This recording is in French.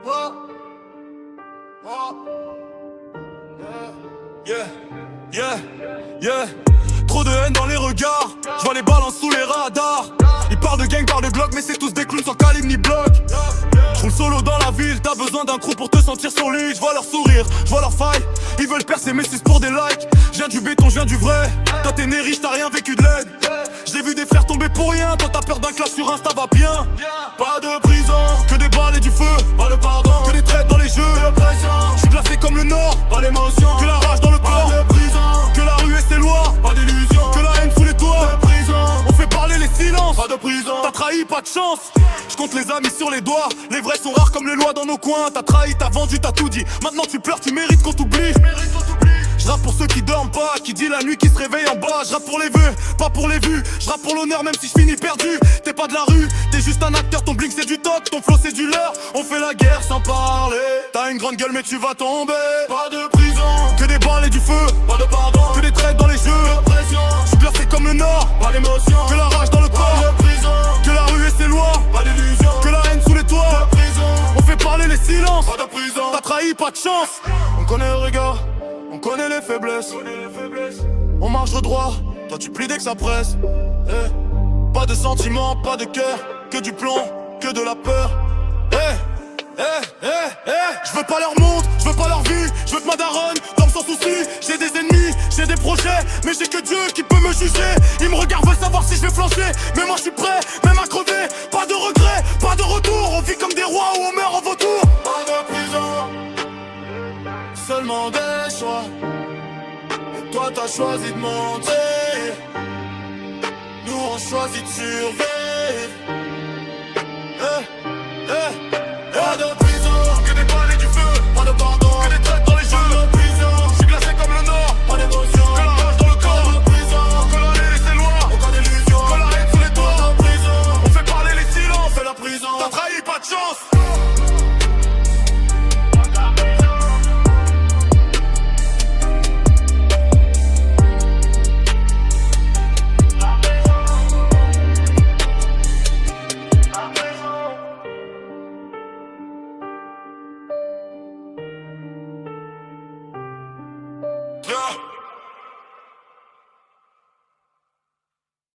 Oh. Oh. Yeah, yeah, yeah. Trop de haine dans les regards. J'vois les balances sous les radars. Ils parlent de gang, parlent de Glock, mais c'est tous des clowns sans calibre ni bloc. J'roule solo dans la ville, t'as besoin d'un crew pour te sentir solide. J'vois leur sourire, j'vois leur faille. Ils veulent percer mais c'est pour des likes. J'viens du béton, j'viens du vrai. Toi t'es né riche, t'as rien vécu de l'aide. J'ai vu des frères tomber pour rien. Toi t'as peur d'un clash sur Insta, va bien. Pas de prison, que des balles et du feu. Pas de pardon, que des traites dans les jeux. J'suis glacé comme le nord, pas l'émotion. Que la rage dans le corps, pas de prison. Que la rue et ses lois, pas d'illusion. Que la haine sous les toits, pas de prison. On fait parler les silences, pas de prison. T'as trahi, pas de chance. J'compte les amis sur les doigts. Les vrais sont rares comme les lois dans nos coins. T'as trahi, t'as vendu, t'as tout dit. Maintenant tu pleures, tu mérites qu'on t'oublie. J'rappe pour ceux qui dorment pas, qui dit la nuit qui se réveille en bas. J'rappe pour les vœux, pas pour les vues. J'rappe pour l'honneur même si j'finis perdu. T'es pas de la rue, t'es juste un acteur. Ton blink c'est du toc, ton flow c'est du leurre. On fait la guerre sans parler. T'as une grande gueule mais tu vas tomber. Pas de prison, que des balles et du feu. Pas de pardon, que des traites dans les jeux. J'suis glacé comme le nord, pas d'émotion. Que la rage dans le corps, pas de prison. Que la rue et ses lois, pas d'illusion. Que la haine sous les toits, pas de prison. On fait parler les silences, pas de prison. T'as trahi, pas de chance. On connaît le regard, on connaît les faiblesses. On marche droit, toi tu plies dès que ça presse. Pas de sentiments, pas de cœur, que du plomb, que de la peur. Je veux pas leur monde, je veux pas leur vie. Je veux que ma daronne dorme sans souci. J'ai des ennemis, j'ai des projets, mais j'ai que Dieu qui peut me juger. Ils me regardent, veulent savoir si je vais flancher. Mais moi je suis prêt, même à crever. Pas de regrets, pas de retour. On vit comme des rois ou on meurt en vautour. Pas de prison, seulement des choix. Toi t'as choisi de monter, nous on choisit de surveiller.